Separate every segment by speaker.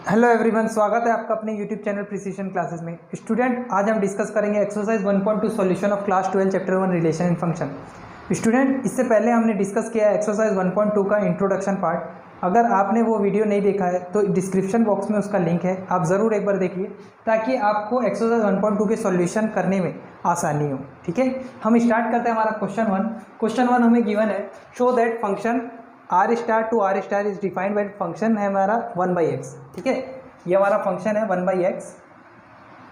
Speaker 1: Hello everyone, स्वागत है आपका अपने यूट्यूब चैनल प्रिसीजन क्लासेस में। स्टूडेंट, आज हम डिस्कस करेंगे exercise 1.2 solution of class 12 chapter 1 relation and function. Student, इससे पहले हमने डिस्कस किया है एक्सरसाइज 1.2 का इंट्रोडक्शन पार्ट। अगर आपने वो वीडियो नहीं देखा है तो डिस्क्रिप्शन बॉक्स में उसका लिंक है, आप ज़रूर एक बार देखिए ताकि आपको एक्सरसाइज 1.2 के सॉल्यूशन करने में आसानी हो। ठीक है, हम स्टार्ट करते हैं हमारा क्वेश्चन 1। क्वेश्चन 1 हमें गिवन है, show that function R star to R star is defined by function है हमारा 1/x। ठीक है, ये हमारा फंक्शन है 1/x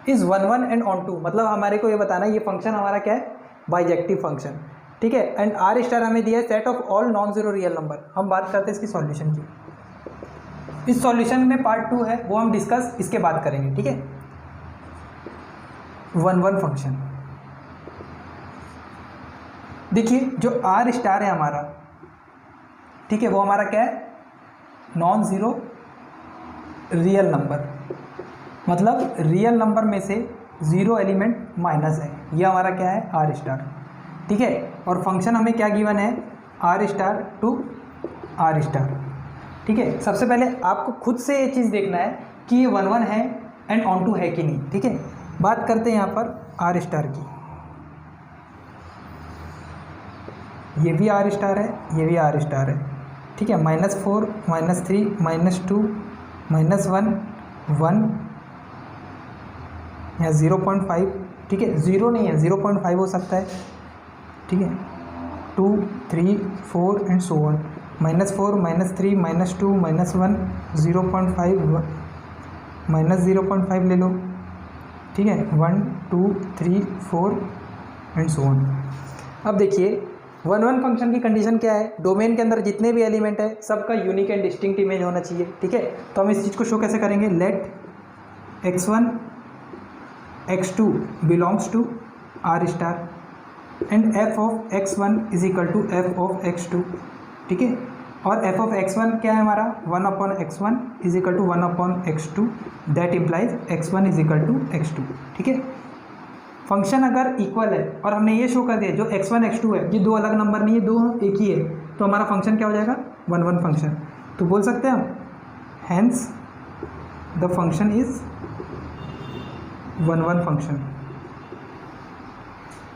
Speaker 1: इज 1 1 एंड ऑन 2। मतलब हमारे को ये बताना है ये फंक्शन हमारा क्या है, बाइजेक्टिव फंक्शन। ठीक है, एंड आर स्टार हमें दिया है set of all non zero real number. हम बात करते हैं इसकी सॉल्यूशन की। इस सॉल्यूशन में पार्ट 2 है, वो हम डिस्कस इसके बाद करेंगे। ठीक है, 1 1 फंक्शन देखिए, जो आर स्टार है हमारा, ठीक है, वो हमारा क्या है, नॉन ज़ीरो रियल नंबर। मतलब रियल नंबर में से ज़ीरो एलिमेंट माइनस है, ये हमारा क्या है, आर स्टार। ठीक है, और फंक्शन हमें क्या गिवन है, R star to R star. ठीक है, सबसे पहले आपको खुद से ये चीज़ देखना है कि ये 1 1 है एंड ऑन टू है कि नहीं। ठीक है, बात करते हैं यहाँ पर आर स्टार की। ये भी आर स्टार है, ये भी आर स्टार है। ठीक है, -4 -3 -2 -1 1 या 0.5। ठीक है, 0 नहीं है, 0.5 हो सकता है। ठीक है, 2 3 4 एंड सो ऑन, -4 -3 -2 -1 0.5 -0.5 ले लो। ठीक है, 1 2 3 4 एंड सो ऑन। अब देखिए 1 1 फंक्शन की कंडीशन क्या है, डोमेन के अंदर जितने भी एलिमेंट है सबका यूनिक एंड डिस्टिंक्ट इमेज होना चाहिए। ठीक है, तो हम इस चीज़ को शो कैसे करेंगे, let x1 x2 belongs to R star and f of x1 is equal to f of x2। ठीक है, और f ऑफ x1 क्या है हमारा, 1/x1 is equal to 1/x2, that implies x1 is equal to x2। ठीक है, function अगर equal है और हमने ये शो कर दिया जो x1 x2 है, ये दो अलग नंबर नहीं है, दो एक ही है, तो हमारा फंक्शन क्या हो जाएगा, 1 1 फंक्शन। तो बोल सकते हैं हम hence the function is 1 1 function.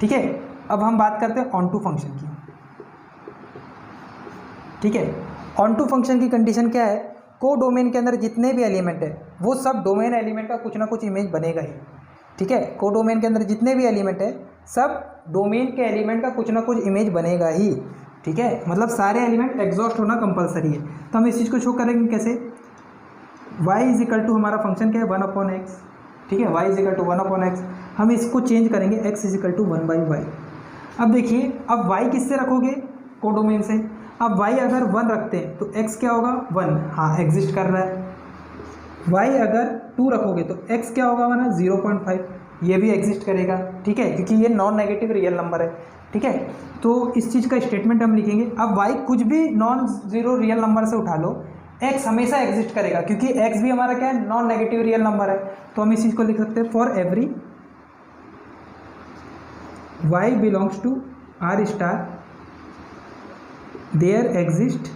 Speaker 1: ठीक है, अब हम बात करते हैं ऑन टू फंक्शन की। ठीक है, ऑन टू फंक्शन की कंडीशन क्या है, को डोमेन के अंदर जितने भी एलिमेंट है वो सब डोमेन एलिमेंट का कुछ ना कुछ इमेज बनेगा ही। ठीक है, को डोमेन के अंदर जितने भी एलिमेंट है सब डोमेन के एलिमेंट का कुछ ना कुछ इमेज बनेगा ही। ठीक है, मतलब सारे एलिमेंट एग्जॉस्ट होना कंपलसरी है। तो हम इस चीज़ को शो करेंगे कैसे, y इज इक्वल टू हमारा फंक्शन क्या है, 1/x। ठीक है, y is equal to 1/x। हम इसको चेंज करेंगे, x is equal to 1/y। अब देखिए, अब y किससे रखोगे, को डोमेन से। अब y अगर 1 रखते हैं तो x क्या होगा, 1, हाँ एग्जिस्ट कर रहा है। y अगर 2 रखोगे तो x क्या होगा हमारा, 0.5, ये भी एग्जिस्ट करेगा। ठीक है, क्योंकि ये नॉन नेगेटिव रियल नंबर है। ठीक है, तो इस चीज़ का स्टेटमेंट हम लिखेंगे। अब y कुछ भी नॉन जीरो रियल नंबर से उठा लो, x हमेशा एग्जिस्ट करेगा क्योंकि x भी हमारा क्या है, नॉन नेगेटिव रियल नंबर है। तो हम इस चीज़ को लिख सकते हैं, for every y belongs to R star there exist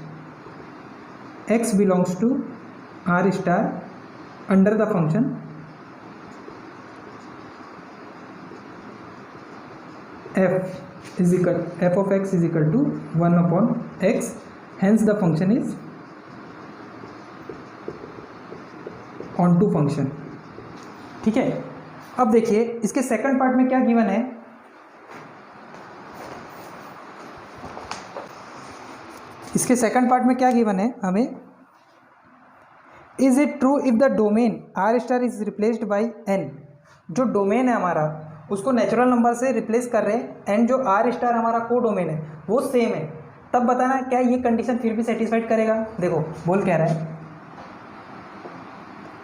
Speaker 1: x belongs to R star under the function f of x is equal to 1/x, hence the function is onto function। ठीक है, अब देखिए इसके सेकंड पार्ट में क्या given है, इसके second part में क्या गिवन है हमें, is it true if the domain are star is replaced by n। जो डोमेन है हमारा उसको नेचुरल नंबर से रिप्लेस कर रहे हैं, एंड जो आर स्टार हमारा को डोमेन है वो सेम है, तब बताना क्या ये कंडीशन फिर भी सेटिस्फाइड करेगा। देखो बोल कह रहा है,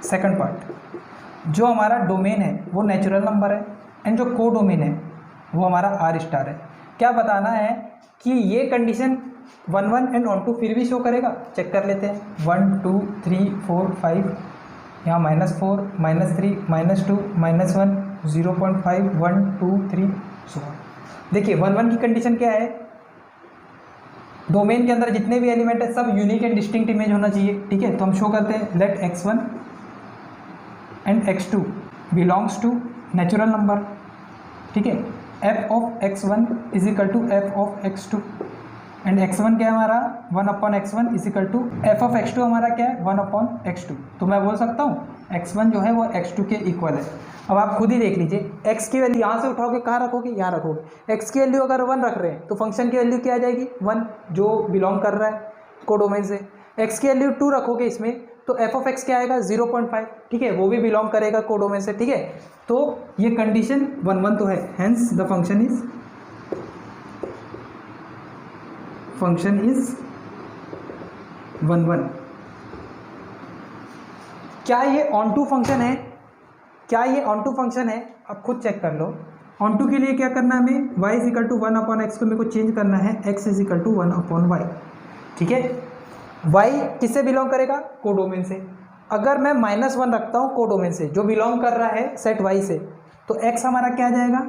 Speaker 1: सेकंड पार्ट, जो हमारा डोमेन है वो नेचुरल नंबर है एंड जो को डोमेन है वो हमारा आर स्टार है। क्या बताना है कि ये कंडीशन 1 1 एंड ऑन टू फिर भी शो करेगा। चेक कर लेते हैं, 1 2 3 4 5, यहाँ -4 -3 -2 -1 0.5 1 2 3 सो। देखिए 1 1 की कंडीशन क्या है, डोमेन के अंदर जितने भी एलिमेंट है सब यूनिक एंड डिस्टिंक्ट इमेज होना चाहिए। ठीक है, तो हम शो करते हैं let x1 and x2 belongs to natural number, ठीक है। f of x1 is equal to f of x2 and x1 क्या है हमारा 1/x1 is equal to f of x2 हमारा क्या है 1/x2। तो मैं बोल सकता हूँ x1 जो है वो x2 के इक्वल है। अब आप खुद ही देख लीजिए, x की वैल्यू यहाँ से उठाओगे कहाँ रखोगे, यहाँ रखोगे। x की वैल्यू अगर 1 रख रहे हैं तो फंक्शन की वैल्यू क्या आ जाएगी 1, जो बिलोंग कर रहा है कोडोमेन से। x की वैल्यू 2 रखोगे इसमें तो f ऑफ x क्या आएगा 0.5, ठीक है, वो भी बिलोंग करेगा कोडोमेन से, ठीक है। तो ये कंडीशन 1 तो है, हेंस द फंक्शन इज 1 क्या ये ऑन टू फंक्शन है, क्या ये ऑन टू फंक्शन है? अब खुद चेक कर लो। ऑन टू के लिए क्या करना है हमें, y is equal to 1/x को मेरे को चेंज करना है, x is equal to 1/y, ठीक है। y किससे बिलोंग करेगा, कोडोमेन से। अगर मैं -1 रखता हूँ कोडोमेन से जो बिलोंग कर रहा है सेट y से, तो x हमारा क्या आ जाएगा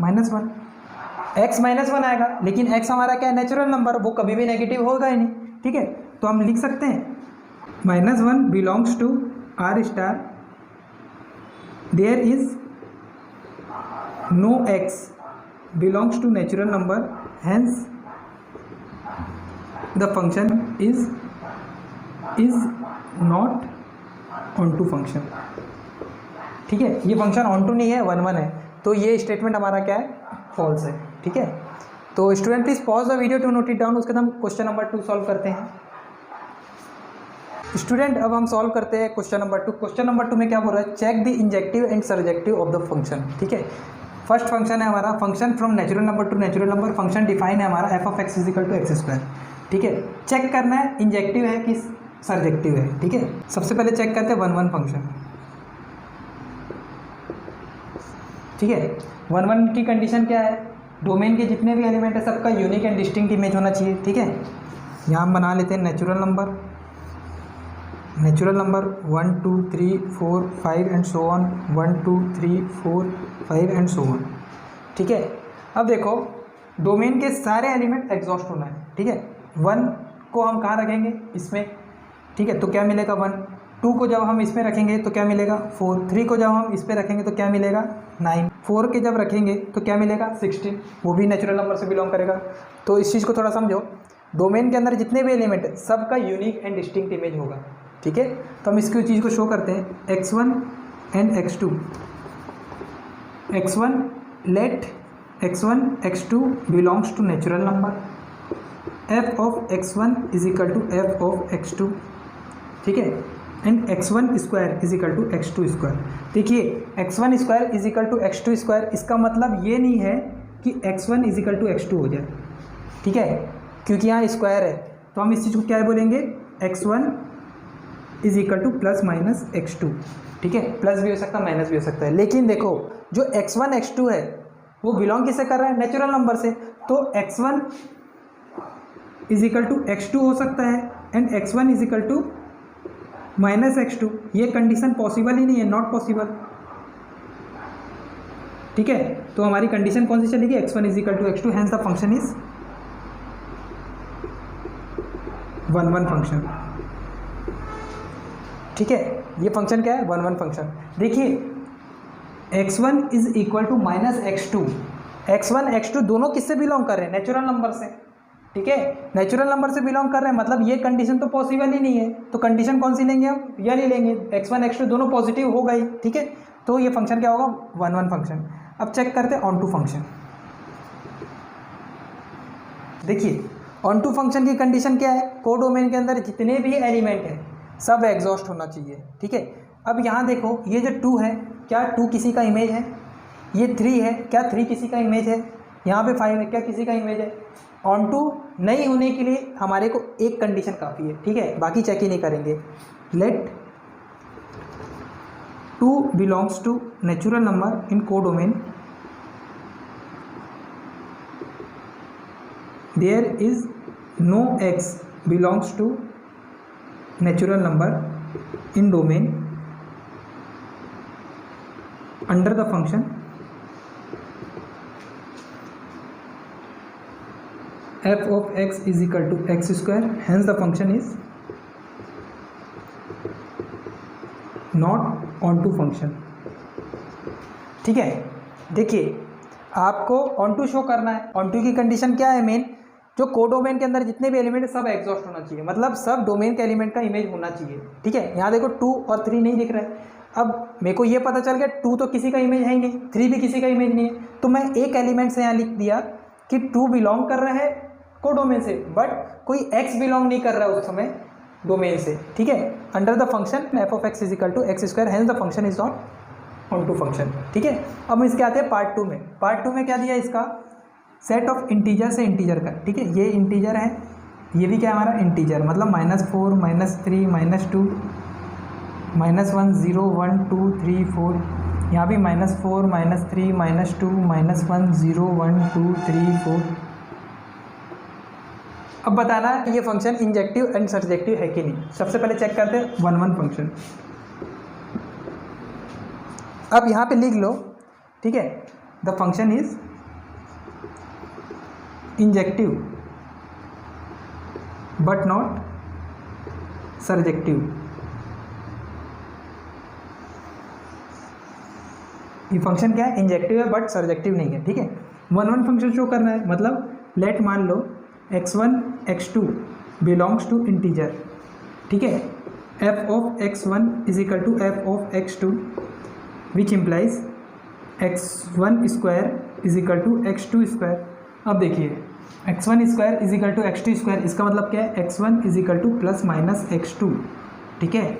Speaker 1: -1, x -1 आएगा। लेकिन x हमारा क्या है नेचुरल नंबर, वो कभी भी नेगेटिव होगा ही नहीं, ठीक है। तो हम लिख सकते हैं -1 belongs to r star, there is no x belongs to natural number, hence the function is not onto function, ठीक है। ये फंक्शन ऑन टू नहीं है, 1 है, तो ये स्टेटमेंट हमारा क्या है फॉल्स है, ठीक है। तो student please pause the video to note it down. उसके बाद हम क्वेश्चन नंबर 2 सॉल्व करते हैं। स्टूडेंट अब हम सॉल्व करते हैं क्वेश्चन नंबर 2। क्वेश्चन नंबर 2 में क्या बोल रहा है, check the injective and surjective of the function, ठीक है। फर्स्ट फंक्शन है हमारा function from natural number to natural number, function define है हमारा f of x is equal to x², ठीक है। चेक करना है इंजेक्टिव है कि सरजेक्टिव है, ठीक है। सबसे पहले चेक करते हैं 1 फंक्शन, ठीक है। 1 की कंडीशन क्या है, डोमेन के जितने भी एलिमेंट है सबका यूनिक एंड डिस्टिंक्ट इमेज होना चाहिए, ठीक है। यहाँ हम बना लेते हैं natural number 1 2 3 4 5 and so on, 1 2 3 4 5 and so on, ठीक है। अब देखो डोमेन के सारे एलिमेंट एग्जॉस्ट होना है, ठीक है। 1 को हम कहाँ रखेंगे, इसमें, ठीक है, तो क्या मिलेगा 1। 2 को जब हम इसमें रखेंगे तो क्या मिलेगा 4, 3 को जब हम इस पर रखेंगे तो क्या मिलेगा 9, 4 के जब रखेंगे तो क्या मिलेगा 16, वो भी नेचुरल नंबर से बिलोंग करेगा। तो इस चीज़ को थोड़ा समझो, डोमेन के अंदर जितने भी एलिमेंट है सबका यूनिक एंड डिस्टिंक्ट इमेज होगा, ठीक है। तो हम इसकी चीज़ को शो करते हैं x1 and x2। x1 let x1 x2 belongs to natural number, f of x1 is equal to f of x2, ठीक है। And x1 square is equal to x2 square. देखिए x1 square is equal to x2 square, इसका मतलब ये नहीं है कि x1 is equal to x2 हो जाए, ठीक है, क्योंकि यहाँ स्क्वायर है। तो हम इस चीज़ को क्या बोलेंगे, x1 is equal to plus minus x2, ठीक है। प्लस भी हो सकता है माइनस भी हो सकता है, लेकिन देखो जो x1 x2 है वो बिलोंग किससे कर रहा है, नेचुरल नंबर से। तो x1 is equal to x2 हो सकता है and x1 is equal to minus x2, ये कंडीशन पॉसिबल ही नहीं है, नॉट पॉसिबल, ठीक है। तो हमारी कंडीशन कौन सी चलेगी, x1 is equal to x2, hence the function is 1 function, ठीक है। ये फंक्शन क्या है 1 फंक्शन। देखिए x1 is equal to minus x2, x1 x2 दोनों किससे बिलोंग कर रहे हैं, नेचुरल नंबर से, ठीक है। नेचुरल नंबर से बिलोंग कर रहे हैं, मतलब ये कंडीशन तो पॉसिबल ही नहीं है। तो कंडीशन कौन सी लेंगे हम, ये नहीं लेंगे, x1 x2 दोनों पॉजिटिव हो गई, ठीक है। तो ये फंक्शन क्या होगा 1 फंक्शन। अब चेक करते हैं ऑन टू फंक्शन। देखिए ऑन टू फंक्शन की कंडीशन क्या है, कोडोमेन के अंदर जितने भी एलिमेंट हैं सब एग्जॉस्ट होना चाहिए, ठीक है। अब यहाँ देखो ये जो 2 है, क्या 2 किसी का इमेज है, ये 3 है, क्या 3 किसी का इमेज है, यहाँ पे 5 है, क्या किसी का इमेज है। ऑन टू नहीं होने के लिए हमारे को एक कंडीशन काफ़ी है, ठीक है, बाकी चेक ही नहीं करेंगे। Let 2 belongs to natural number in codomain, there is no x belongs to natural number in domain under the function f of x is equal to x square, hence the function is not onto function. ठीक है, देखिए आपको on to show करना है। On to की condition क्या है, main जो कोडोमेन के अंदर जितने भी एलिमेंट है सब एग्जॉस्ट होना चाहिए, मतलब सब डोमेन के एलिमेंट का इमेज होना चाहिए। ठीक है, यहाँ देखो 2 और 3 नहीं दिख रहा है। अब मेरे को ये पता चल गया 2 तो किसी का इमेज है ही नहीं, 3 भी किसी का इमेज नहीं है, तो मैं एक एलिमेंट से यहाँ लिख दिया कि 2 बिलोंग कर रहा है कोडोमेन से, बट कोई x बिलोंग नहीं कर रहा है उस समय डोमेन से। ठीक है, under the function F of x is equal to x square, hence the function is not onto function. ठीक है, अब हम इसके आते हैं पार्ट 2 में। पार्ट 2 में क्या दिया इसका, सेट ऑफ इंटीजर से इंटीजर का। ठीक है, ये इंटीजर है, ये भी क्या है हमारा इंटीजर, मतलब -4 -3 -2 -1 0 1 2 3 4, यहाँ भी -4 -3 -2 -1 0 1 2 3 4। अब बताना है कि ये फंक्शन इंजेक्टिव एंड सर्जेक्टिव है कि नहीं। सबसे पहले चेक करते हैं 1 1 फंक्शन। अब यहाँ पे लिख लो, ठीक है, the function is injective but not surjective. ये फंक्शन क्या है, इंजेक्टिव है बट सर्जेक्टिव नहीं है। ठीक है, 1 1 फंक्शन शो करना है, मतलब लेट मान लो x1 x2 belongs to integer. ठीक है, f of x1 is equal to f of x2 which implies x1 square is equal to x2 square. अब देखिए x1 square is equal to x2 square, इसका मतलब क्या है, x1 is equal to plus minus x2। ठीक है,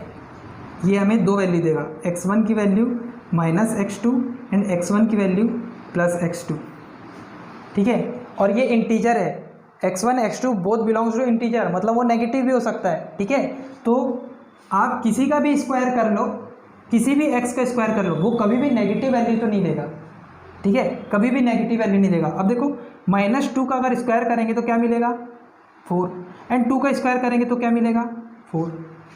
Speaker 1: ये हमें दो वैल्यू देगा, x1 की value minus x2 and x1 की वैल्यू प्लस x2। ठीक है, और ये इंटीजर है, x1 x2 both belongs to integer, मतलब वो नेगेटिव भी हो सकता है। ठीक है, तो आप किसी का भी स्क्वायर कर लो, किसी भी x का स्क्वायर कर लो, वो कभी भी नेगेटिव वैल्यू तो नहीं देगा। ठीक है, कभी भी नेगेटिव वैल्यू नहीं देगा। अब देखो -2 का अगर स्क्वायर करेंगे तो क्या मिलेगा 4, एंड 2 का स्क्वायर करेंगे तो क्या मिलेगा 4।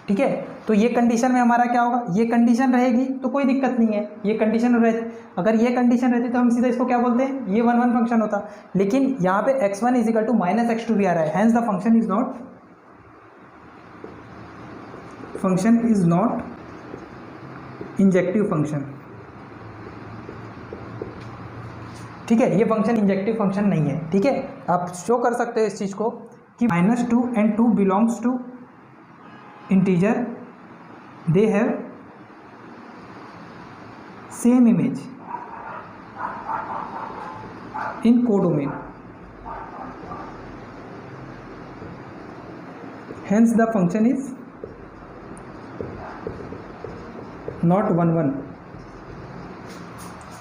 Speaker 1: ठीक है, तो ये कंडीशन में हमारा क्या होगा, ये कंडीशन रहेगी तो कोई दिक्कत नहीं है, ये कंडीशन रहती, अगर ये कंडीशन रहती तो हम सीधा इसको क्या बोलते हैं, ये 1 1 फंक्शन होता। लेकिन यहाँ पे x1 is equal to minus x2 भी आ रहा है, hence the function is not injective function. ठीक है, ये फंक्शन इंजेक्टिव फंक्शन नहीं है। ठीक है, आप शो कर सकते हो इस चीज़ को कि -2 and 2 belongs to integer, they have same image in codomain, hence the function is not 1 1।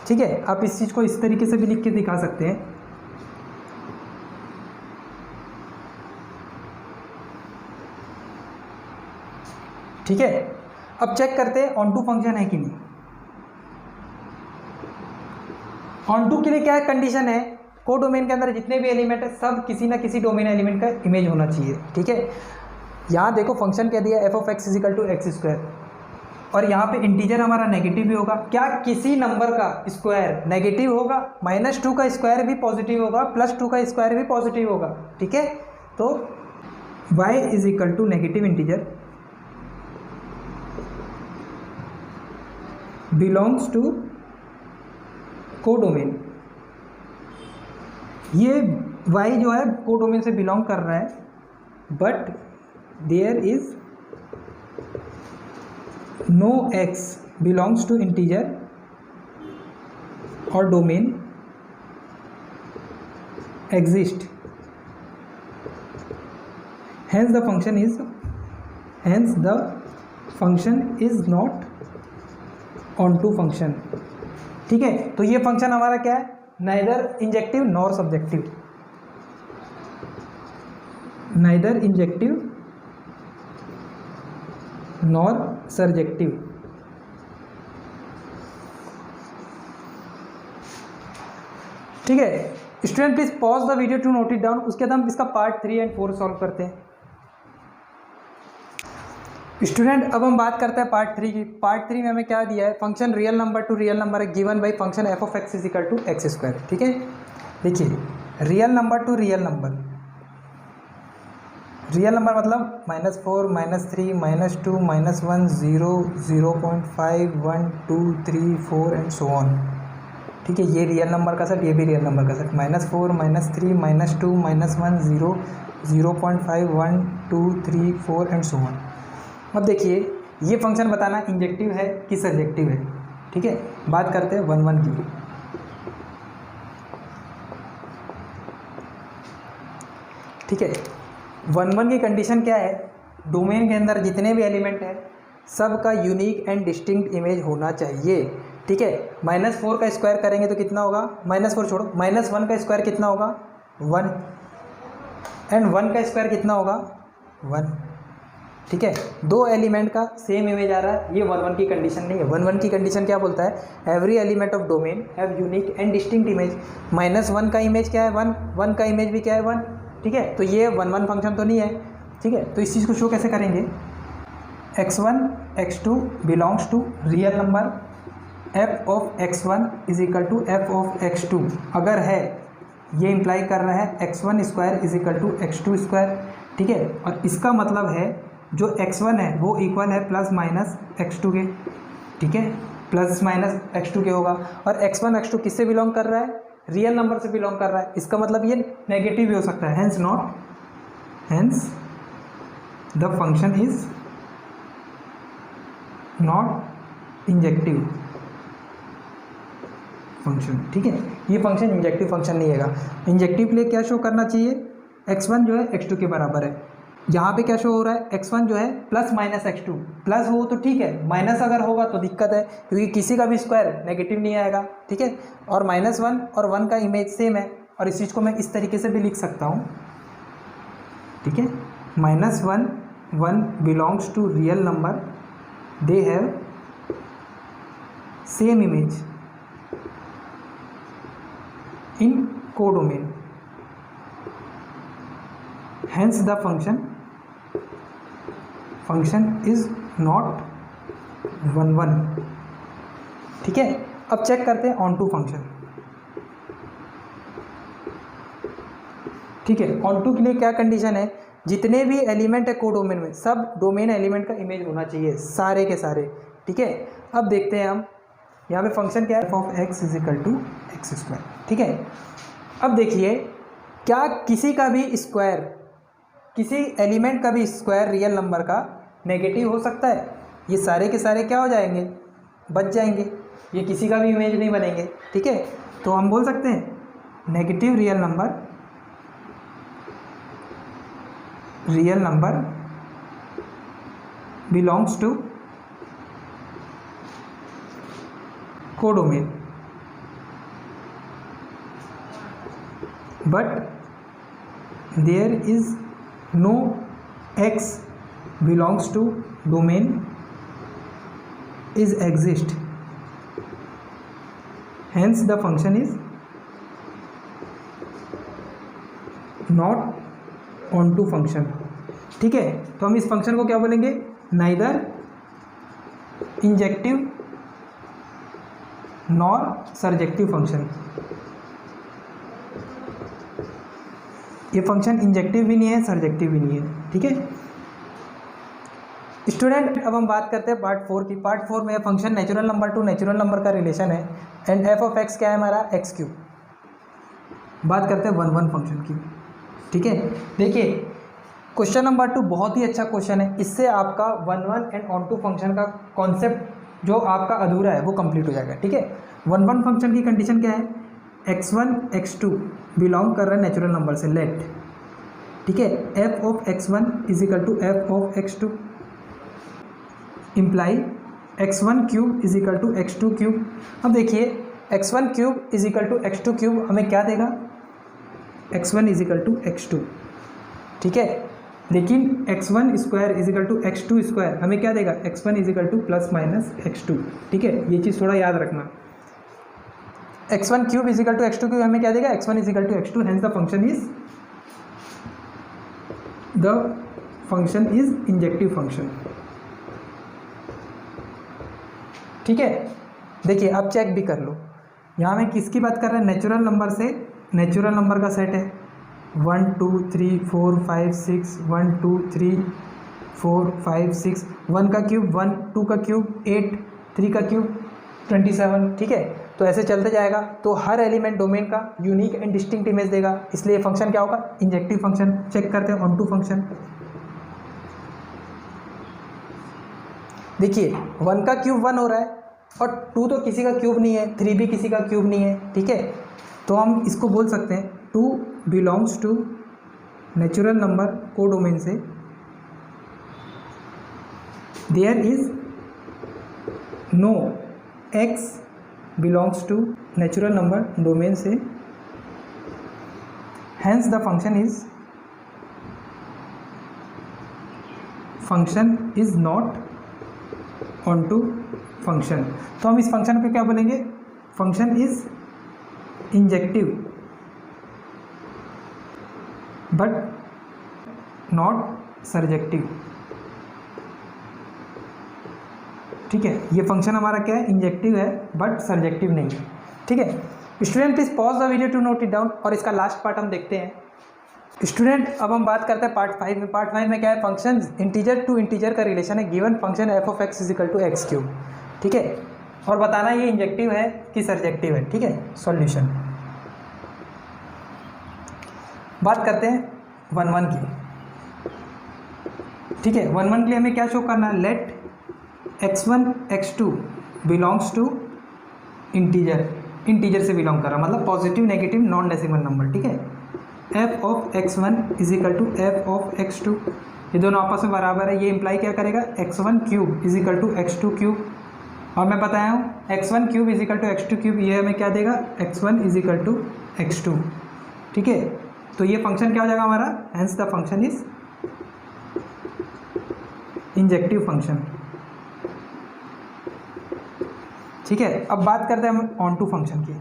Speaker 1: ठीक है, आप इस चीज़ को इस तरीके से भी लिख के दिखा सकते हैं। ठीक है, अब चेक करते हैं ऑन टू फंक्शन है कि नहीं। ऑन टू के लिए क्या कंडीशन है, कोडोमेन के अंदर जितने भी एलिमेंट है सब किसी ना किसी डोमेन एलिमेंट का इमेज होना चाहिए। ठीक है, यहाँ देखो फंक्शन क्या दिया, f of x is equal to x square, और यहाँ पे इंटीजर हमारा नेगेटिव भी होगा। क्या किसी नंबर का स्क्वायर नेगेटिव होगा, -2 का स्क्वायर भी पॉजिटिव होगा, +2 का स्क्वायर भी पॉजिटिव होगा। ठीक है, तो y is equal to negative integer belongs to codomain. ये y जो है कोडोमेन से बिलोंग कर रहा है, but there is no x belongs to integer or domain exist, hence the function is not onto function। ठीक है, तो ये फंक्शन हमारा क्या है, neither injective nor subjective, neither injective nor surjective. ठीक है student, please pause the video to note it down, उसके बाद हम इसका पार्ट 3 एंड 4 सॉल्व करते हैं। स्टूडेंट, अब हम बात करते हैं पार्ट 3 की। पार्ट 3 में हमें क्या दिया है, function real number to real number है given by function F of x is equal to x square. ठीक है, देखिए real number to real number, real number मतलब -4 -3 -2 -1 0 0.5 1 2 3 4 एंड सो ऑन। ठीक है, ये रियल नंबर का सेट, ये भी रियल नंबर का सेट, -4 -3 -2 -1 0 0.5 1 2 3 4 एंड सो ऑन। अब देखिए ये फंक्शन बताना इंजेक्टिव है कि सर्जेक्टिव है। ठीक है, बात करते हैं 1 1 की। ठीक है, 1 1 की कंडीशन क्या है, डोमेन के अंदर जितने भी एलिमेंट हैं सबका यूनिक एंड डिस्टिंक्ट इमेज होना चाहिए। ठीक है, -4 का स्क्वायर करेंगे तो कितना होगा, -4 छोड़ो, -1 का स्क्वायर कितना होगा 1, एंड 1 का स्क्वायर कितना होगा 1। ठीक है, दो एलिमेंट का सेम इमेज आ रहा है, ये 1 1 की कंडीशन नहीं है। 1 1 की कंडीशन क्या बोलता है, every element of domain have unique and distinct image. -1 का इमेज क्या है 1, 1 का इमेज भी क्या है 1। ठीक है, तो ये 1 1 फंक्शन तो नहीं है। ठीक है, तो इस चीज़ को शो कैसे करेंगे, x1 x2 belongs to real number, f of x1 is equal to f of x2 अगर है, ये इंप्लाई कर रहा है x1 square is equal to x2 square. ठीक है, और इसका मतलब है जो x1 है वो इक्वल है प्लस माइनस x2 के। ठीक है, प्लस माइनस x2 के होगा, और x1 x2 किससे बिलोंग कर रहा है, रियल नंबर से बिलोंग कर रहा है, इसका मतलब ये नेगेटिव भी हो सकता है, hence the function is not injective function. ठीक है, ये फंक्शन इंजेक्टिव फंक्शन नहीं है। इंजेक्टिव के लिए क्या शो करना चाहिए, x1 जो है x2 के बराबर है। यहाँ पे क्या शो हो रहा है, x1 जो है प्लस माइनस x2, प्लस हो तो ठीक है, माइनस अगर होगा तो दिक्कत है, क्योंकि किसी का भी स्क्वायर नेगेटिव नहीं आएगा। ठीक है, और -1 और 1 का इमेज सेम है, और इस चीज़ को मैं इस तरीके से भी लिख सकता हूँ। ठीक है, -1 1 belongs to real number, they have same image in codomain, hence the function is not 1 1। ठीक है, अब चेक करते हैं ऑन टू फंक्शन। ठीक है, ऑन टू के लिए क्या कंडीशन है, जितने भी एलिमेंट है कोडोमेन में सब डोमेन एलिमेंट का इमेज होना चाहिए, सारे के सारे। ठीक है, अब देखते हैं हम यहाँ पे फंक्शन क्या है, f of x is equal to x square. ठीक है, अब देखिए क्या किसी का भी स्क्वायर, किसी एलिमेंट का भी स्क्वायर रियल नंबर का नेगेटिव हो सकता है, ये सारे के सारे क्या हो जाएंगे, बच जाएंगे, ये किसी का भी इमेज नहीं बनेंगे। ठीक है, तो हम बोल सकते हैं negative real number belongs to codomain, but there is no x belongs to domain is exist, hence the function is not onto function। ठीक है, तो हम इस फंक्शन को क्या बोलेंगे, neither injective nor surjective function. ये फंक्शन इंजेक्टिव भी नहीं है, सर्जेक्टिव भी नहीं है। ठीक है स्टूडेंट, अब हम बात करते हैं पार्ट 4 की। पार्ट 4 में function natural number to natural number का रिलेशन है, एंड f ऑफ x क्या है हमारा x3। बात करते हैं 1 1 फंक्शन की। ठीक है, देखिए क्वेश्चन नंबर 2 बहुत ही अच्छा क्वेश्चन है, इससे आपका 1 1 एंड ऑन टू फंक्शन का कॉन्सेप्ट जो आपका अधूरा है वो कंप्लीट हो जाएगा। ठीक है, 1 1 फंक्शन की कंडीशन क्या है, x1 x2 बिलोंग कर रहा है नेचुरल नंबर से, लेट। ठीक है, f of x1 is equal to f of x2 imply x1 cube is equal to x2 cube. अब देखिए x1 cube is equal to x2 cube हमें क्या देगा, x1 is equal to x2। ठीक है, लेकिन x1 square is equal to x2 square हमें क्या देगा, x1 is equal to plus minus x2। ठीक है, ये चीज़ थोड़ा याद रखना, x1 cube is equal to x2 cube हमें क्या देगा, x1 is equal to x2, hence the function is injective function. ठीक है, देखिए अब चेक भी कर लो, यहाँ में किसकी बात कर रहे हैं, नेचुरल नंबर से नेचुरल नंबर का सेट है। 1 2 3 4 5 6 1 2 3 4 5 6 1 का क्यूब 1 2 का क्यूब 8 3 का क्यूब 27, ठीक है। तो ऐसे चलते जाएगा। तो हर एलिमेंट डोमेन का यूनिक एंड डिस्टिंक्ट इमेज देगा, इसलिए फंक्शन क्या होगा, इंजेक्टिव फंक्शन। चेक करते हैं ऑनटू फंक्शन। देखिए 1 का क्यूब 1 हो रहा है और 2 तो किसी का क्यूब नहीं है, 3 भी किसी का क्यूब नहीं है, ठीक है। तो हम इसको बोल सकते हैं 2 belongs to natural number codomain से, there is no x belongs to natural number domain से, hence the function is not onto function. तो हम इस फंक्शन को क्या बोलेंगे, function is injective but not surjective, ठीक है। ये फंक्शन हमारा क्या है, इंजेक्टिव है बट सर्जेक्टिव नहीं है, ठीक है। Student please pause the video to note it down, और इसका लास्ट पार्ट हम देखते हैं। स्टूडेंट अब हम बात करते हैं पार्ट 5 में। पार्ट 5 में क्या है, फंक्शन इंटीजर टू इंटीजर का रिलेशन है। Given function F of x is equal to x cube, ठीक है, और बताना ये इंजेक्टिव है कि सर्जेक्टिव है, ठीक है। सॉल्यूशन बात करते हैं 1 1 की, ठीक है। 1 1 के लिए हमें क्या शो करना है, let x1 x2 belongs to integer, integer से बिलोंग कर रहा मतलब positive negative non decimal number, ठीक है। f of x1 is equal to f of x2, ये दोनों आपस में बराबर है। ये इंप्लाई क्या करेगा, x1 cube is equal to x2 cube, और मैं बताया हूँ x1 cube is equal to x2 cube, ये हमें क्या देगा, x1 is equal to x2, ठीक है। तो ये फंक्शन क्या हो जाएगा हमारा, hence the function is injective function, ठीक है। अब बात करते हैं हम ऑन टू फंक्शन की,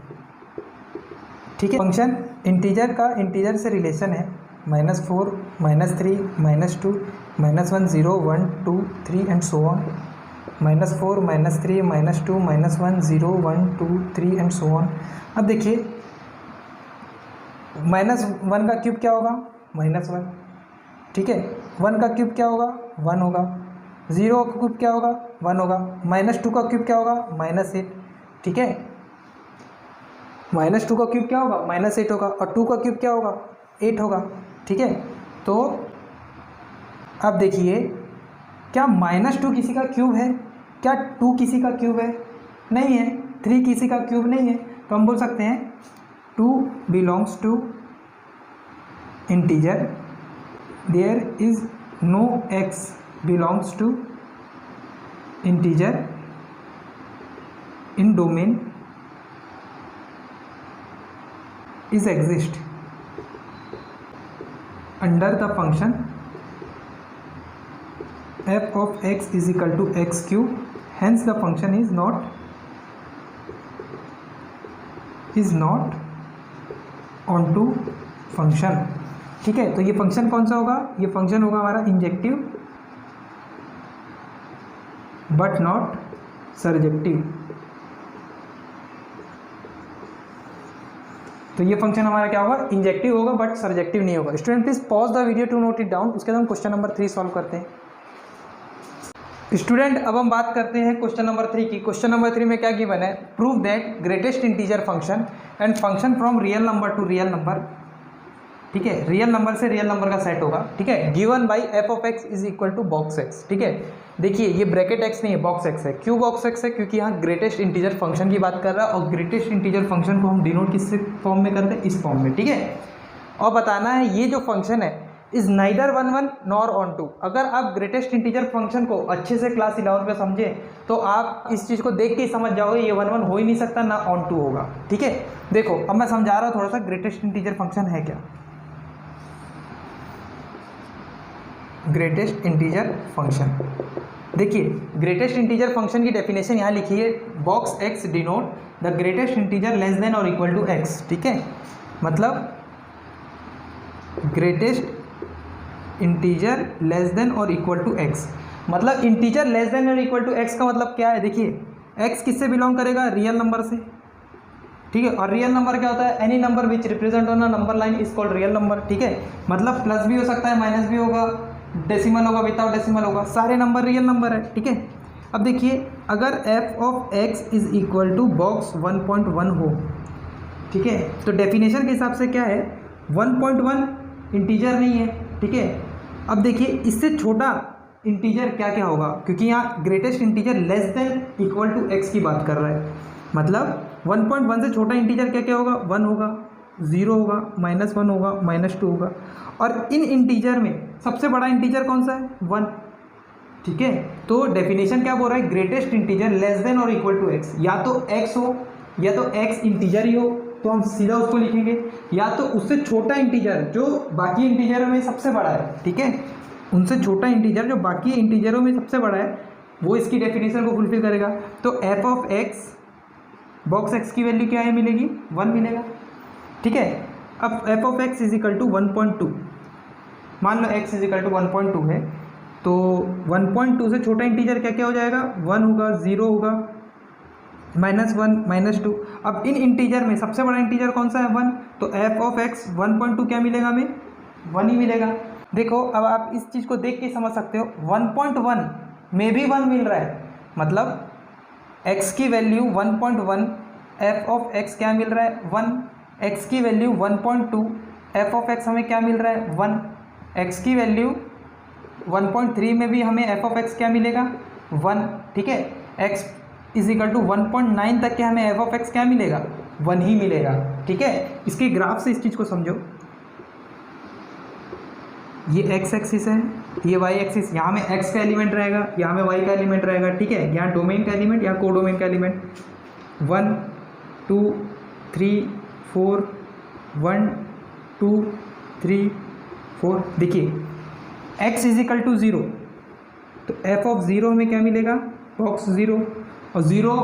Speaker 1: ठीक है। फंक्शन इंटीजर का इंटीजर से रिलेशन है, -4 -3 -2 -1 0 1 2 3 and so on, -4 -3 -2 -1 0 1 2 3 and so on. अब देखिए -1 का क्यूब क्या होगा, -1, ठीक है। 1 का क्यूब क्या होगा, 1 होगा। 0 का क्यूब क्या होगा, 1 होगा। -2 का क्यूब क्या होगा, -8, ठीक है। -2 का क्यूब क्या होगा, -8 होगा, और 2 का क्यूब क्या होगा, 8 होगा, ठीक है। तो अब देखिए क्या -2 किसी का क्यूब है, क्या 2 किसी का क्यूब है, नहीं है। 3 किसी का क्यूब नहीं है, तो हम बोल सकते हैं 2 belongs to integer, there is no x belongs to integer in domain is exist under the function f of x is equal to x cube, hence the function is not onto function, ठीक है। तो ये function कौन सा होगा, ये function होगा हमारा इंजेक्टिव बट नॉट सर्जेक्टिव। तो ये फंक्शन हमारा क्या होगा, इंजेक्टिव होगा बट सर्जेक्टिव नहीं होगा। Student please pause the video to note it down, उसके बाद हम क्वेश्चन नंबर 3 सॉल्व करते हैं। स्टूडेंट अब हम बात करते हैं क्वेश्चन नंबर 3 की। क्वेश्चन नंबर 3 में क्या गिवन है, prove that greatest integer function and function from real number to real number, ठीक है, रियल नंबर से रियल नंबर का सेट होगा, ठीक है, given by f of x is equal to box x, ठीक है। देखिए ये ब्रैकेट एक्स नहीं है, बॉक्स एक्स है। क्यों बॉक्स एक्स है, क्योंकि यहाँ ग्रेटेस्ट इंटीजर फंक्शन की बात कर रहा है, और ग्रेटेस्ट इंटीजर फंक्शन को हम डिनोट किस फॉर्म में करते हैं, इस फॉर्म में, ठीक है। और बताना है ये जो फंक्शन है is neither 1 1 nor onto. अगर आप ग्रेटेस्ट इंटीजर फंक्शन को अच्छे से क्लास 11 पे समझें तो आप इस चीज़ को देख के ही समझ जाओगे ये 1 1 हो ही नहीं सकता, ना ऑन टू होगा, ठीक है। देखो अब मैं समझा रहा हूँ थोड़ा सा ग्रेटेस्ट इंटीजर फंक्शन है क्या। ग्रेटेस्ट इंटीजर फंक्शन, देखिए ग्रेटेस्ट इंटीजर फंक्शन की डेफिनेशन यहाँ लिखी है, box x denote the greatest integer less then और इक्वल टू एक्स, ठीक है। मतलब ग्रेटेस्ट इंटीजर लेस देन और इक्वल टू एक्स, मतलब इंटीजर लेस देन और इक्वल टू एक्स का मतलब क्या है, देखिए एक्स किससे बिलोंग करेगा, रियल नंबर से, ठीक है। और रियल नंबर क्या होता है, any number which represent on a number line is called real number, ठीक है। मतलब प्लस भी हो सकता है, माइनस भी होगा, डेसिमल होगा, विदाउट डेसिमल होगा, सारे नंबर रियल नंबर है, ठीक है। अब देखिए अगर f of x is equal to box 1.1 हो, ठीक है, तो डेफिनेशन के हिसाब से क्या है, 1.1 इंटीजर नहीं है, ठीक है। अब देखिए इससे छोटा इंटीजर क्या क्या होगा, क्योंकि यहाँ greatest integer less than equal to x की बात कर रहा है, मतलब 1.1 से छोटा इंटीजर क्या क्या होगा, 1 होगा, 0 होगा, -1 होगा, -2 होगा। और इन इंटीजर में सबसे बड़ा इंटीजर कौन सा है, 1, ठीक है। तो डेफिनेशन क्या बोल रहा है, ग्रेटेस्ट इंटीजर लेस देन और इक्वल टू एक्स, या तो एक्स हो या तो एक्स इंटीजर ही हो, तो हम सीधा उसको लिखेंगे, या तो उससे छोटा इंटीजर जो बाकी इंटीजरों में सबसे बड़ा है, ठीक है, उनसे छोटा इंटीजर जो बाकी इंटीजरों में सबसे बड़ा है वो इसकी डेफिनेशन को फुलफिल करेगा। तो f of x box x की वैल्यू क्या है, मिलेगी 1 मिलेगा, ठीक है। अब f of x is equal to 1.2, मान लो एक्स इज इक्वल टू 1.2 है, तो 1.2 से छोटा इंटीजर क्या क्या हो जाएगा, 1 होगा, 0 होगा, -1 -2। अब इन इंटीजर में सबसे बड़ा इंटीजर कौन सा है, 1, तो एफ ऑफ एक्स 1.2 क्या मिलेगा हमें, 1 ही मिलेगा। देखो अब आप इस चीज़ को देख के समझ सकते हो, 1.1 में भी 1 मिल रहा है, मतलब x की वैल्यू 1.1, एफ ऑफ x क्या मिल रहा है 1, x की वैल्यू 1.2, एफ ऑफ x हमें क्या मिल रहा है 1, x की वैल्यू 1.3 में भी हमें एफ ऑफ x क्या मिलेगा 1, ठीक है। x इज इक्वल टू 1.9 तक के हमें एफ ऑफ x क्या मिलेगा 1 ही मिलेगा, ठीक है। इसके ग्राफ से इस चीज़ को समझो, ये x एक्सिस है, ये y एक्सिस, यहाँ में x का एलिमेंट रहेगा, यहाँ में y का एलिमेंट रहेगा, ठीक है। यहाँ डोमेन का एलिमेंट, यहाँ कोडोमेन का एलिमेंट, 1 2 3 4, 1 2 3 4। देखिए x इज इक्वल टू 0, तो एफ ऑफ 0 हमें क्या मिलेगा, बॉक्स 0, और 0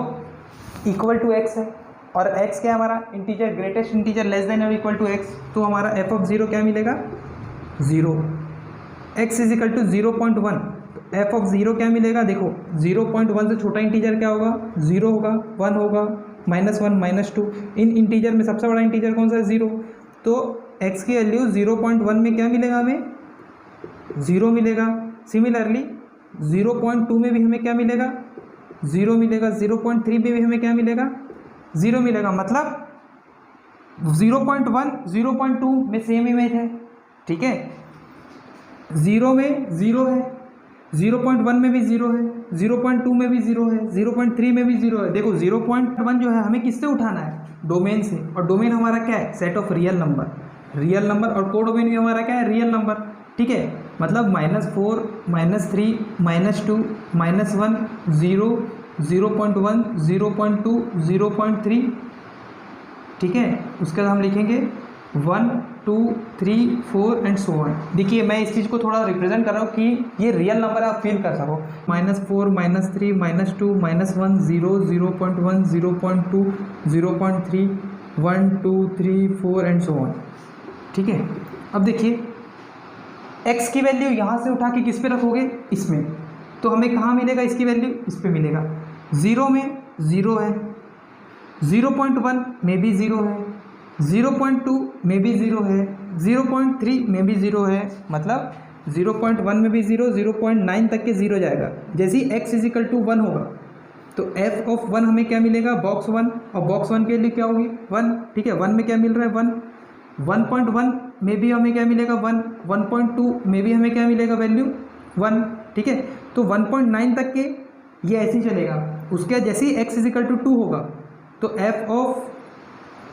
Speaker 1: इक्वल टू x है, और x क्या है हमारा integer, greatest integer less then और इक्वल टू x, तो हमारा एफ ऑफ 0 क्या मिलेगा 0। x इज इक्वल टू 0.1, तो एफ ऑफ 0 क्या मिलेगा, देखो 0.1 से छोटा इंटीजर क्या होगा, 0 होगा, 1 होगा, -1 -2। इन इंटीजर में सबसे बड़ा इंटीजर कौन सा है, 0, तो x की वैल्यू 0.1 में क्या मिलेगा हमें 0 मिलेगा। सिमिलरली 0.2 में भी हमें क्या मिलेगा 0 मिलेगा, 0.3 में भी हमें क्या मिलेगा 0 मिलेगा, मतलब 0.1 0.2 में सेम इमेज है, ठीक है। 0 में 0 है, 0.1 में भी 0 है, 0.2 में भी 0 है, 0.3 में भी 0 है। देखो 0.1 जो है हमें किससे उठाना है, डोमेन से, और डोमेन हमारा क्या है, set of real number, real number, और को डोमेन भी हमारा क्या है, रियल नंबर, ठीक है। मतलब -4 -3 -2 -1 0 0.1 0.2 0.3, ठीक है। उसके बाद हम लिखेंगे 1 2 3 4 एंड सो ऑन। देखिए मैं इस चीज़ को थोड़ा रिप्रेजेंट कर रहा हूँ कि ये रियल नंबर आप फील कर सको, -4 -3 -2 -1 0 0.1 0.2 0.3 1 2 3 4 एंड सो ऑन, ठीक है। अब देखिए x की वैल्यू यहाँ से उठा के किस पे रखोगे, इसमें, तो हमें कहाँ मिलेगा इसकी वैल्यू, इस पे मिलेगा। 0 में 0 है, 0.1 में भी 0 है, 0.2 में भी 0 है, 0.3 में भी 0 है, मतलब 0.1 में भी 0, 0.9 तक के 0 जाएगा। जैसे ही x इज इक्वल टू 1 होगा तो f ऑफ 1 हमें क्या मिलेगा, बॉक्स 1, और बॉक्स 1 के लिए क्या होगी 1, ठीक है। 1 में क्या मिल रहा है 1, 1.1 में भी हमें क्या मिलेगा 1, 1.2 में भी हमें क्या मिलेगा वैल्यू 1, ठीक है। तो 1.9 तक के ये ऐसे ही चलेगा। उसके बाद जैसे ही x इज इक्वल टू 2 होगा तो f ऑफ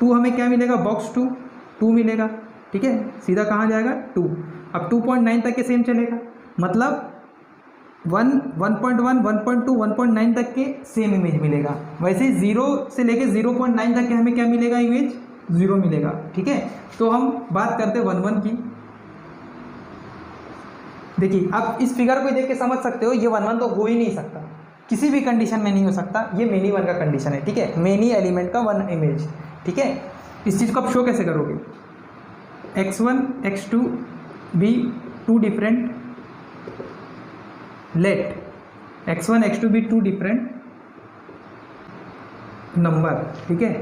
Speaker 1: 2 हमें क्या मिलेगा, बॉक्स 2 2 मिलेगा, ठीक है। सीधा कहाँ जाएगा 2, अब 2.9 तक के सेम चलेगा, मतलब 1 1.1 1.2 1.9 तक के सेम इमेज मिलेगा। वैसे 0 से लेके 0.9 तक के हमें क्या मिलेगा, इमेज 0 मिलेगा, ठीक है। तो हम बात करते हैं 1 1 की। देखिए आप इस फिगर को देख के समझ सकते हो, ये 1 1 तो हो ही नहीं सकता, किसी भी कंडीशन में नहीं हो सकता, ये मेनी 1 का कंडीशन है, ठीक है। मेनी एलिमेंट का 1 इमेज, ठीक है। इस चीज़ को आप शो कैसे करोगे, x1 x2 be 2 different, let x1 x2 be 2 different number, ठीक है।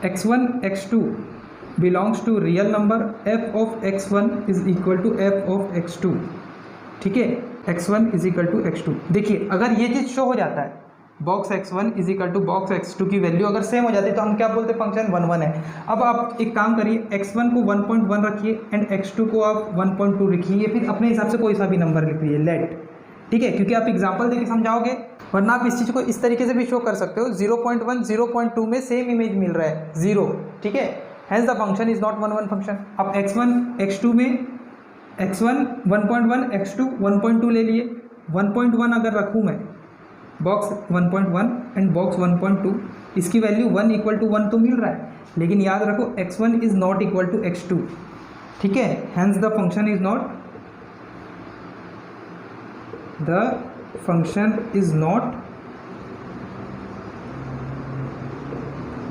Speaker 1: x1 x2 belongs to real number, f of x1 is equal to f of x2, ठीक है, x1 is equal to x2। देखिए अगर ये चीज़ show हो जाता है, box x1 is equal to box x2 की वैल्यू अगर सेम हो जाती है तो हम क्या बोलते हैं, फंक्शन 1 1 है। अब आप एक काम करिए, x1 को 1.1 रखिए एंड x2 को आप 1.2 लिखिए, फिर अपने हिसाब से कोई सा भी नंबर लिख लीजिए, लेट, ठीक है, क्योंकि आप एग्जाम्पल देके समझाओगे, वरना आप इस चीज़ को इस तरीके से भी शो कर सकते हो, 0.1 0.2 में सेम इमेज मिल रहा है 0, ठीक है, hence the function is not 1 1 function. अब x1 x2 में x1 1.1 x2 1.2 ले लिए, 1.1 अगर रखूँ मैं बॉक्स 1.1 एंड बॉक्स 1.2, इसकी वैल्यू 1 इक्वल टू 1 तो मिल रहा है, लेकिन याद रखो x1 is not equal to x2, ठीक है, hence the function is not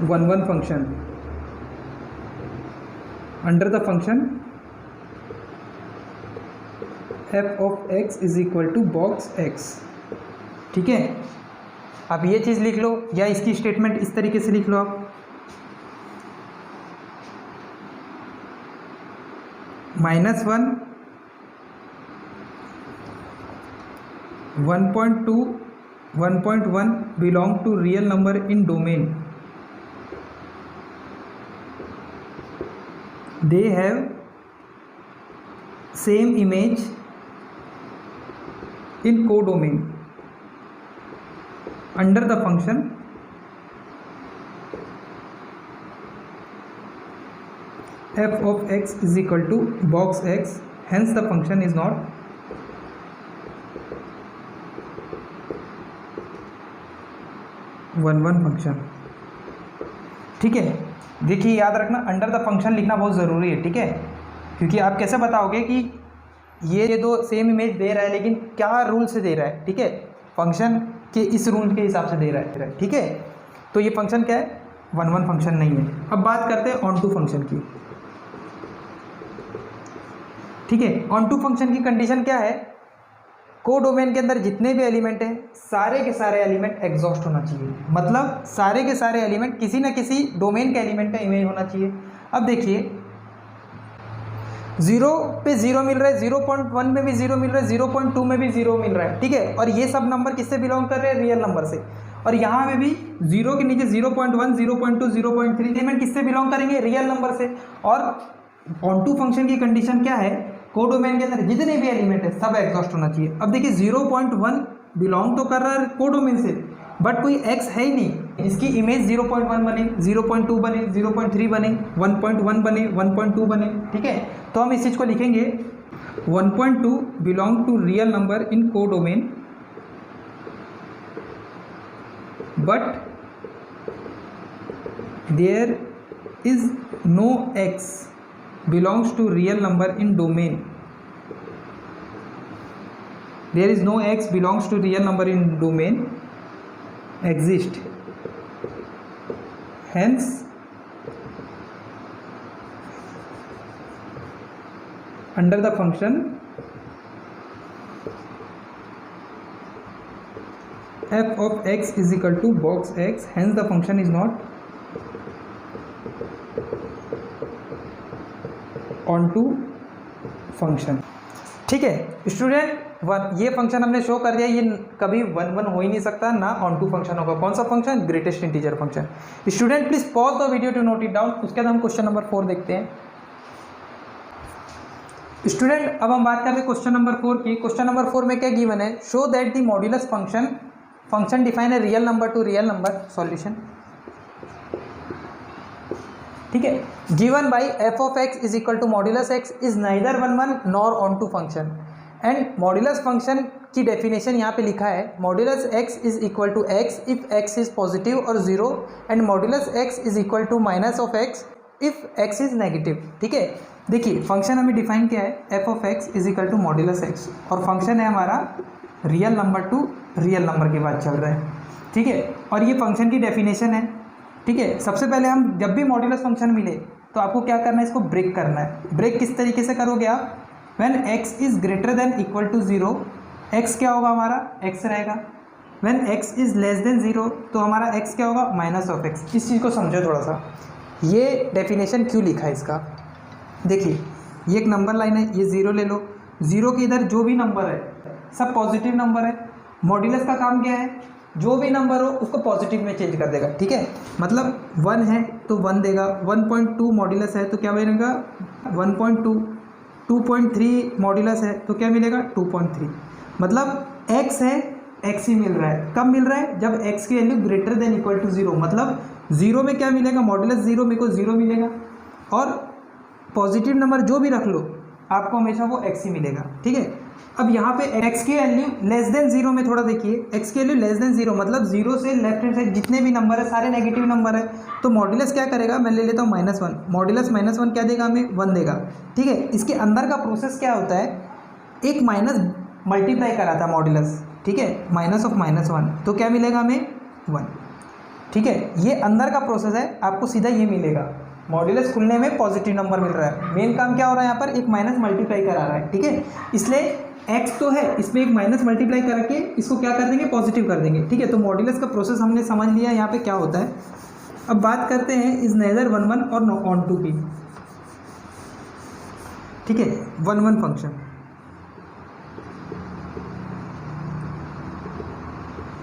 Speaker 1: one one function. Under the function f of x is equal to box x, ठीक है। अब ये चीज़ लिख लो या इसकी स्टेटमेंट इस तरीके से लिख लो आप, -1 1.2 1.1 belong to real number in domain, they have same image in codomain, under the function f of x is equal to box x, hence the function is not one one function, ठीक है। देखिए याद रखना under the function लिखना बहुत ज़रूरी है, ठीक है, क्योंकि आप कैसे बताओगे कि ये दो सेम इमेज दे रहा है लेकिन क्या रूल से दे रहा है, ठीक है, फंक्शन के इस रूल के हिसाब से दे रहा है, ठीक है। तो ये फंक्शन क्या है, 1 1 फंक्शन नहीं है। अब बात करते हैं ऑन टू फंक्शन की, ठीक है। ऑन टू फंक्शन की कंडीशन क्या है, कोडोमेन के अंदर जितने भी एलिमेंट हैं सारे के सारे एलिमेंट एग्जॉस्ट होना चाहिए, मतलब सारे के सारे एलिमेंट किसी ना किसी डोमेन के एलिमेंट का इमेज होना चाहिए। अब देखिए 0 पे 0 मिल रहा है, 0.1 में भी 0 मिल रहा है, 0.2 में भी 0 मिल रहा है, ठीक है, और ये सब नंबर किससे बिलोंग कर रहे हैं, रियल नंबर से। और यहाँ में भी 0 के नीचे 0.1 0.2 0.3 एलिमेंट किससे बिलोंग करेंगे, रियल नंबर से। और ऑन टू फंक्शन की कंडीशन क्या है, कोडोमेन के अंदर जितने भी एलिमेंट है सब एग्जॉस्ट होना चाहिए। अब देखिए 0.1 बिलोंग तो कर रहा है कोडोमेन से, बट कोई x है ही नहीं, इसकी इमेज 0.1 बने, 0.2 बने, 0.3 बने, 1.1 बने, 1.2 बने, ठीक है। तो हम इस चीज़ को लिखेंगे 1.2 belong to real number in codomain, but there is no x belongs to real number in domain, there is no x belongs to real number in domain exist, hence under the function f of x is equal to box x, hence the function is not onto function, ठीक है student. ये function हमने show कर दिया, ये कभी 1 1 हो ही नहीं सकता, ना ऑन टू फंक्शन होगा। कौन सा function, greatest integer function. Student please pause the video to note it down, उसके बाद हम क्वेश्चन नंबर 4 देखते हैं। स्टूडेंट अब हम बात करते हैं क्वेश्चन नंबर 4 की। क्वेश्चन नंबर 4 में क्या गिवन है, show that the modulus function define a real number to real number. Solution, ठीक है, given by f of x is equal to modulus x is neither 1 1 nor onto function. And modulus function की definition यहाँ पे लिखा है, modulus x is equal to x if x is positive और 0 and modulus x is equal to minus of x if x is negative, ठीक है। देखिए function हमें डिफाइन किया है, f of x is equal to modulus x, और function है हमारा real number to real number के बाद चल रहा है, ठीक है। और ये फंक्शन की डेफिनेशन है, ठीक है। सबसे पहले हम जब भी मॉड्यूलस फंक्शन मिले तो आपको क्या करना है, इसको ब्रेक करना है। ब्रेक किस तरीके से करोगे आप, when x is greater than equal to 0, x क्या होगा हमारा, x रहेगा। When x is less than 0 तो हमारा x क्या होगा, माइनस ऑफ x। इस चीज़ को समझो थोड़ा सा, ये डेफिनेशन क्यों लिखा है इसका, देखिए ये एक नंबर लाइन है, ये ज़ीरो ले लो, ज़ीरो के इधर जो भी नंबर है सब पॉजिटिव नंबर है। मॉड्यूलस का काम क्या है, जो भी नंबर हो उसको पॉजिटिव में चेंज कर देगा, ठीक है। मतलब 1 है तो 1 देगा, 1.2 मॉड्यूलस है तो क्या मिलेगा 1.2, 2.3 मॉड्यूलस है तो क्या मिलेगा 2.3। मतलब x है x ही मिल रहा है, कब मिल रहा है जब x की value greater than equal to 0, मतलब 0 में क्या मिलेगा मॉड्यूलस 0, मेरे को 0 मिलेगा, और पॉजिटिव नंबर जो भी रख लो आपको हमेशा वो x ही मिलेगा, ठीक है। अब यहाँ पे x की वैल्यू लेस देन 0 में थोड़ा देखिए, x की वैल्यू लेस देन 0 मतलब 0 से लेफ्ट हैंड साइड जितने भी नंबर है सारे नेगेटिव नंबर है, तो मॉड्यूलस क्या करेगा, मैं ले लेता हूँ -1, मॉड्यूलस -1 क्या देगा हमें 1 देगा, ठीक है। इसके अंदर का प्रोसेस क्या होता है, एक माइनस मल्टीप्लाई करा था मॉड्यूलस, ठीक है, माइनस ऑफ -1 तो क्या मिलेगा हमें 1, ठीक है। ये अंदर का प्रोसेस है, आपको सीधा ये मिलेगा, मॉड्यूलस खुलने में पॉजिटिव नंबर मिल रहा है, मेन काम क्या हो रहा है यहाँ पर एक माइनस मल्टीप्लाई करा रहा है, ठीक है। इसलिए x तो है, इसमें एक माइनस मल्टीप्लाई करके इसको क्या कर देंगे पॉजिटिव कर देंगे, ठीक है। तो मॉड्यूलस का प्रोसेस हमने समझ लिया यहाँ पे क्या होता है। अब बात करते हैं इज नेदर 1 1 और ऑन टू की, ठीक है, 1 1 फंक्शन।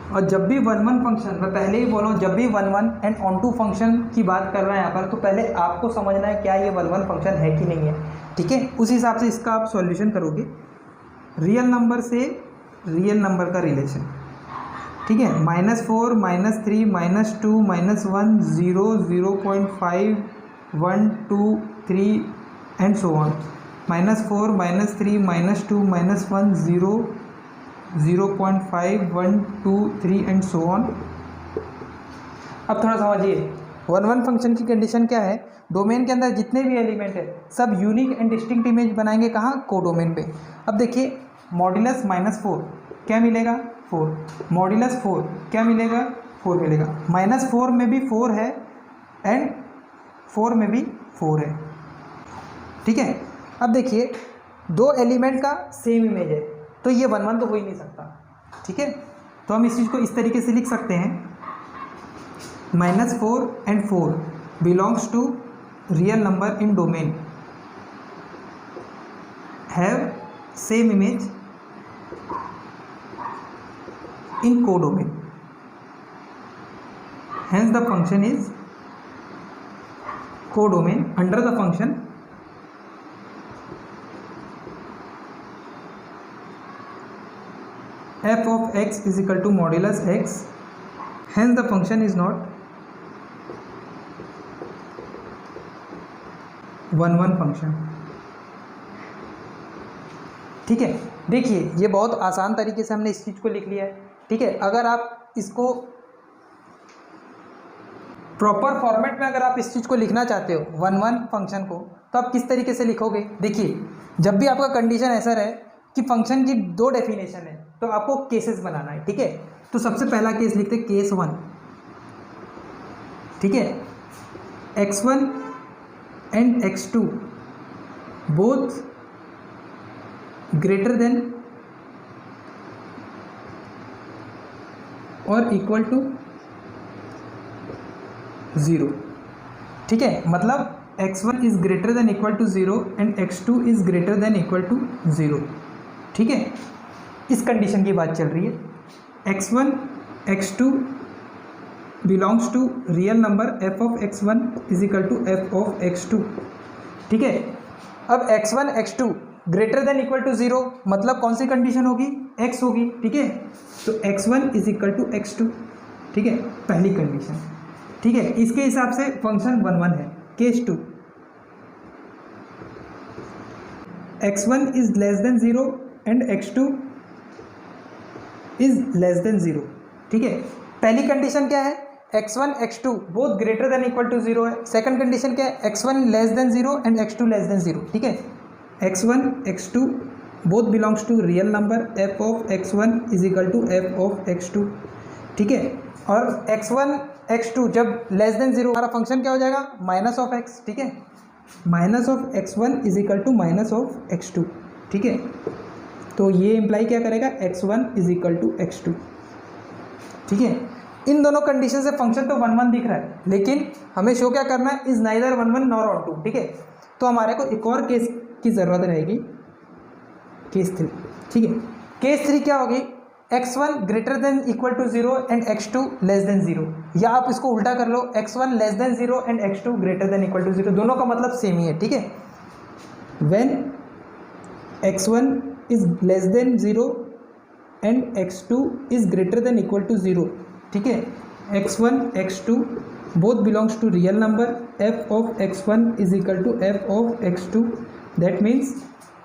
Speaker 1: और जब भी 1 1 फंक्शन, मैं पहले ही बोला हूँ, जब भी 1 1 एंड ऑन टू फंक्शन की बात कर रहे हैं यहाँ पर, तो पहले आपको समझना है क्या ये 1 1 फंक्शन है कि नहीं है, ठीक है। उस हिसाब से इसका आप सॉल्यूशन करोगे। रियल नंबर से रियल नंबर का रिलेशन, ठीक है, -4 -3 -2 -1 0 0.5 1 2 3 and so on, -4 -3 -2 -1 0 0.5 1 2 3 and so on. अब थोड़ा समझिए 1 1 फंक्शन की कंडीशन क्या है, डोमेन के अंदर जितने भी एलिमेंट है सब यूनिक एंड डिस्टिंक्ट इमेज बनाएंगे, कहाँ, कोडोमेन पे। अब देखिए मॉड्यूलस -4 क्या मिलेगा 4, मॉड्यूलस 4 क्या मिलेगा 4 मिलेगा, -4 में भी 4 है एंड 4 में भी 4 है, ठीक है। अब देखिए दो एलिमेंट का सेम इमेज है तो ये 1 1 तो हो ही नहीं सकता, ठीक है। तो हम इस चीज़ को इस तरीके से लिख सकते हैं, -4 and 4 belongs to real number in domain have same image in codomain, hence the function is codomain under the function f of x is equal to modulus x, hence the function is not 1 1 function, ठीक है। देखिए ये बहुत आसान तरीके से हमने इस चीज़ को लिख लिया है, ठीक है। अगर आप इसको प्रॉपर फॉर्मेट में अगर आप इस चीज़ को लिखना चाहते हो 1 1 फंक्शन को, तो आप किस तरीके से लिखोगे, देखिए जब भी आपका कंडीशन ऐसा रहे कि फंक्शन की दो डेफिनेशन है तो आपको केसेस बनाना है, ठीक है। तो सबसे पहला केस लिखते हैं केस 1, ठीक है, x1 and x2 both greater than और इक्वल टू 0, ठीक है। मतलब x1 is greater than equal to 0 and x2 is greater than equal to 0, ठीक है। इस कंडीशन की बात चल रही है। x1 x2 belongs to real number f of x1 is equal to f of x2, ठीक है। अब x1 x2 greater than equal to 0 मतलब कौन सी कंडीशन होगी, x होगी, ठीक है। तो x1 is equal to x2, ठीक है, पहली कंडीशन, ठीक है। इसके हिसाब से फंक्शन 1 1 है। Case 2 x1 is less than 0 and x2 is less than 0, ठीक है। पहली कंडीशन क्या है, x1 x2 both greater than equal to 0 है। सेकंड कंडीशन क्या है, x1 less than 0 and x2 less than 0, ठीक है। x1 x2 both belongs to real number f of x1 is equal to f of x2, ठीक है। और x1 x2 जब less than 0 हमारा फंक्शन क्या हो जाएगा, माइनस ऑफ x, ठीक है, minus of x1 is equal to minus of x2, ठीक है। तो ये इम्प्लाई क्या करेगा, x1 is equal to x2, ठीक है। इन दोनों कंडीशन से फंक्शन तो 1 1 दिख रहा है, लेकिन हमें शो क्या करना है, इज नाइदर 1 1 नॉर ऑन 2, ठीक है। तो हमारे को एक और केस की ज़रूरत रहेगी, केस 3, ठीक है। केस 3 क्या होगी, x1 greater than equal to 0 and x2 less than 0, या आप इसको उल्टा कर लो, x1 less than 0 and x2 greater than equal to 0, दोनों का मतलब सेम ही है, ठीक है। When x1 is less than 0 and x2 is greater than equal to 0, ठीक है। x1 x2 both belongs to real number, f of x1 is equal to f of x2, that means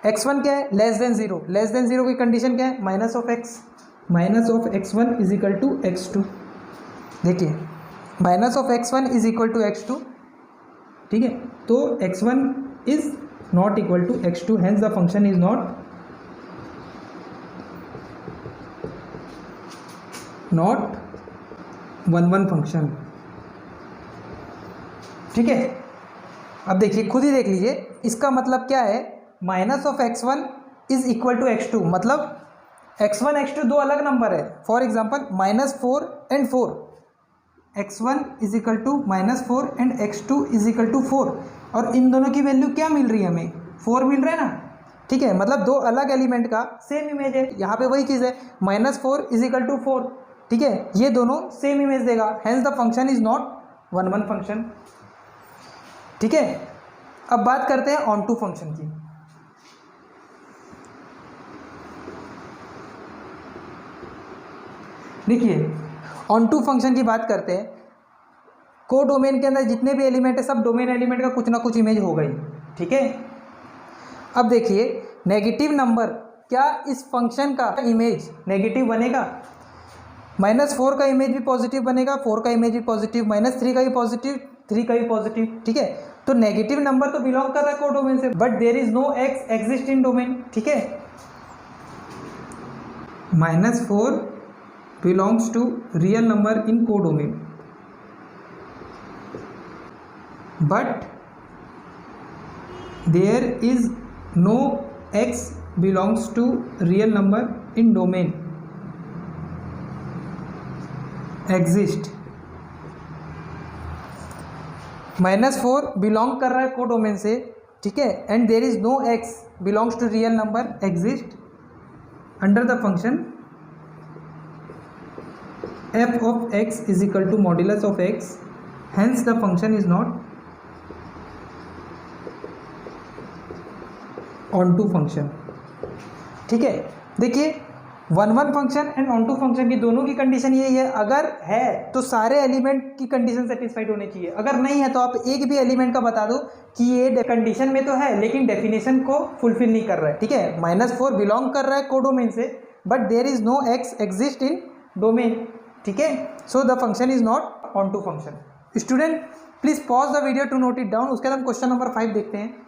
Speaker 1: x1 क्या है, less than 0, less than 0 की condition क्या है, minus of x, minus of x1 is equal to x2, देखिए minus of x1 is equal to x2, ठीक है। तो x1 is not equal to x2, hence the function is not 1 1 function, ठीक है। अब देखिए, खुद ही देख लीजिए, इसका मतलब क्या है, minus of x1 is equal to x2, मतलब x1 x2 दो अलग नंबर है। For example -4 and 4, x1 is equal to -4 and x2 is equal to 4, और इन दोनों की वैल्यू क्या मिल रही है हमें, 4 मिल रहा है ना, ठीक है। मतलब दो अलग एलिमेंट का सेम इमेज है, यहाँ पे वही चीज़ है, -4 इज इक्वल टू 4, ठीक है, ये दोनों सेम इमेज देगा, hence the function is not 1 1 function, ठीक है। अब बात करते हैं ऑन टू फंक्शन की। देखिए, ऑन टू फंक्शन की बात करते हैं, को डोमेन के अंदर जितने भी एलिमेंट है, सब डोमेन एलिमेंट का कुछ ना कुछ इमेज हो गई, ठीक है। अब देखिए, नेगेटिव नंबर क्या इस फंक्शन का इमेज नेगेटिव बनेगा, -4 का इमेज भी पॉजिटिव बनेगा, 4 का इमेज भी पॉजिटिव, -3 का भी पॉजिटिव, 3 का भी पॉजिटिव, ठीक है। तो नेगेटिव नंबर तो बिलोंग कर रहा है को डोमेन से, but there is no x exist in domain, ठीक है। -4 belongs to real number in codomain, but there is no x belongs to real number in domain exist। -4 belong कर रहा है को डोमेन से, ठीक है, and there is no x belongs to real number exist under the function f of x is equal to modulus of x, hence the function is not onto function, ठीक है। देखिए, 1 1 फंक्शन एंड ऑनटू फंक्शन की दोनों की condition यही है, अगर है तो सारे एलिमेंट की कंडीशन सेटिस्फाइड होनी चाहिए, अगर नहीं है तो आप एक भी एलिमेंट का बता दो कि ये कंडीशन में तो है लेकिन डेफिनेशन को फुलफिल नहीं कर रहा है, ठीक है। -4 बिलोंग कर रहा है को डोमेन से, but there is no x exist in domain, ठीक है। So the function is not onto function. Student please pause the video to note it down, उसके बाद हम क्वेश्चन नंबर 5 देखते हैं।